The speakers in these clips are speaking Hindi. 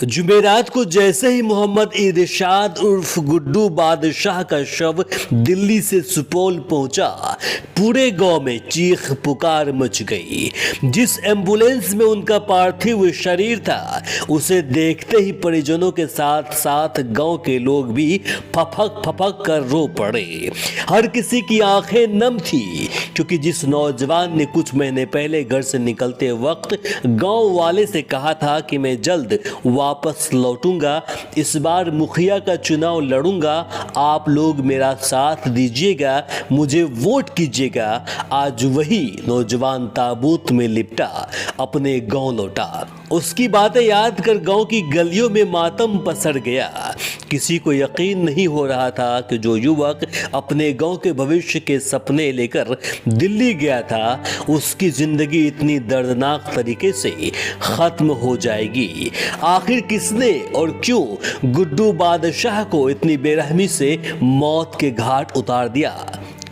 जुमेरात को जैसे ही मोहम्मद इरशाद उर्फ गुड्डू बादशाह का शव दिल्ली से सुपौल पहुंचा, पूरे गांव में चीख पुकार मच गई। जिस एम्बुलेंस में उनका पार्थिव शरीर था, उसे देखते ही परिजनों के साथ साथ गांव के लोग भी फपक फपक कर रो पड़े। हर किसी की आंखें नम थी, क्योंकि जिस नौजवान ने कुछ महीने पहले घर से निकलते वक्त गांव वाले से कहा था कि मैं जल्द वापस लौटूंगा, इस बार मुखिया का चुनाव लड़ूंगा, आप लोग मेरा साथ दीजिएगा, मुझे वोट कीजिएगा, आज वही नौजवान ताबूत में लिपटा अपने गांव लौटा। उसकी बातें याद कर गांव की गलियों में मातम पसर गया। किसी को यकीन नहीं हो रहा था कि जो युवक अपने गांव के भविष्य के सपने लेकर दिल्ली गया था, उसकी जिंदगी इतनी दर्दनाक तरीके से खत्म हो जाएगी। आखिर किसने और क्यों गुड्डू बादशाह को इतनी बेरहमी से मौत के घाट उतार दिया?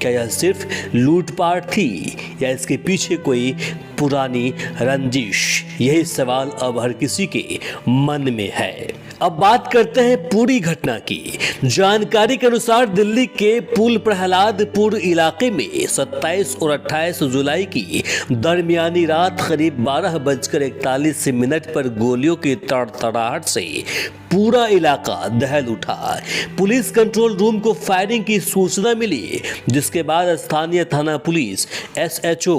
क्या यह सिर्फ लूटपाट थी या इसके पीछे कोई पुरानी रंजिश? यही सवाल अब हर किसी के मन में है। अब बात करते हैं पूरी घटना की। जानकारी के अनुसार दिल्ली के पुल प्रहलादपुर इलाके में 27 और 28 जुलाई की दरमियानी रात करीब 12:41 पर गोलियों की तड़तड़ाहट से पूरा इलाका दहल उठा। पुलिस कंट्रोल रूम को फायरिंग की सूचना मिली, जिसके बाद स्थानीय थाना पुलिस, SHO,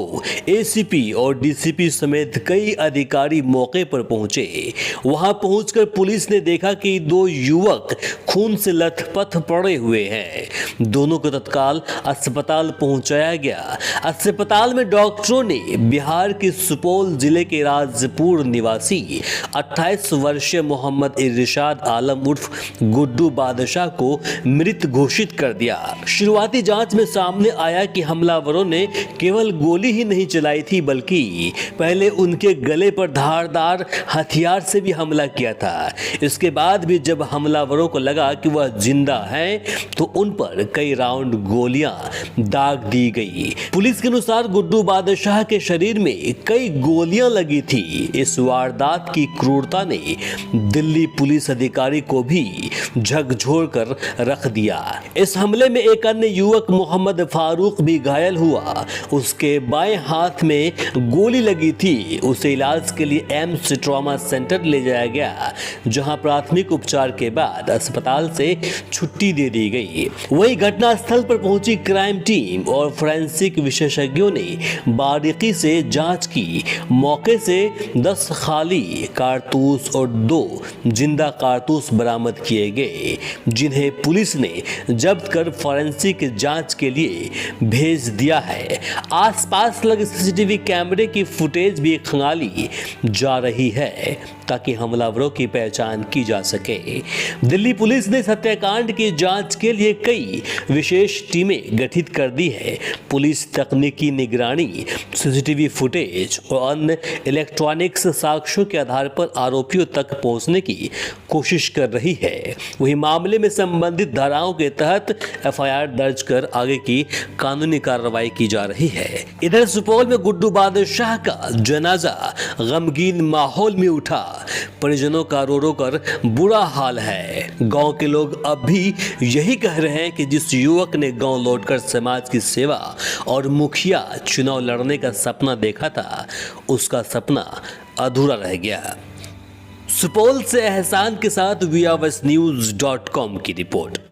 ACP और DCP समेत कई अधिकारी मौके पर पहुंचे। वहां पहुंचकर पुलिस ने देखा कि दो युवक खून से लथपथ पड़े हुए हैं। दोनों को तत्काल अस्पताल पहुंचाया गया। अस्पताल में डॉक्टरों ने बिहार के सुपौल जिले के राजपुर निवासी 28 वर्षीय मोहम्मद इरशाद आलम उर्फ गुड्डू बादशाह को मृत घोषित कर दिया। शुरुआती जांच में सामने आया कि हमलावरों ने केवल गोली ही नहीं चलाई थी, बल्कि पहले उनके गले पर धारदार हथियार से भी हमला किया था। इसके बाद भी जब हमलावरों को लगा कि वह जिंदा हैं, तो उन पर कई राउंड गोलियां दाग दी गई। पुलिस के अनुसार गुड्डू बादशाह के शरीर में कई गोलियां लगी थी। इस वारदात की क्रूरता ने दिल्ली पुलिस अधिकारी को भी झकझोर कर रख दिया। इस हमले में एक अन्य युवक मोहम्मद फारूक भी घायल हुआ। उसके बाएं हाथ में गोली लगी थी। उसे इलाज के लिए एम्स ट्रॉमा सेंटर ले जाया गया, जहां प्राथमिक उपचार के बाद अस्पताल से छुट्टी दे दी गई। वहीं घटनास्थल पर पहुंची क्राइम टीम और फोरेंसिक विशेषज्ञों ने बारीकी से जांच की। मौके से 10 खाली कारतूस और 2 जिंदा कारतूस बरामद किए गए, जिन्हें पुलिस ने जब्त कर फोरेंसिक जांच के लिए भेज दिया है। आसपास लगे CCTV कैमरे की फुटेज भी खंगाली जा रही है, ताकि हमलावरों की पहचान की जा सके। दिल्ली पुलिस ने हत्याकांड की जांच के लिए कई विशेष टीमें गठित कर दी है। पुलिस तकनीकी निगरानी, CCTV फुटेज और अन्य इलेक्ट्रॉनिक्स साक्ष्यों के आधार पर आरोपियों तक पहुंचने की कोशिश कर रही है। वही मामले में संबंधित धाराओं के तहत FIR दर्ज कर आगे की कानूनी कार्रवाई की जा रही है। इधर सुपौल में गुड्डू बादशाह का जनाजा गमगीन माहौल में उठा। परिजनों का रो रो कर बुरा हाल है। गांव के लोग अब भी यही कह रहे हैं कि जिस युवक ने गांव लौटकर समाज की सेवा और मुखिया चुनाव लड़ने का सपना देखा था, उसका सपना अधूरा रह गया। सुपौल से एहसान के साथ VIOS News.com की रिपोर्ट।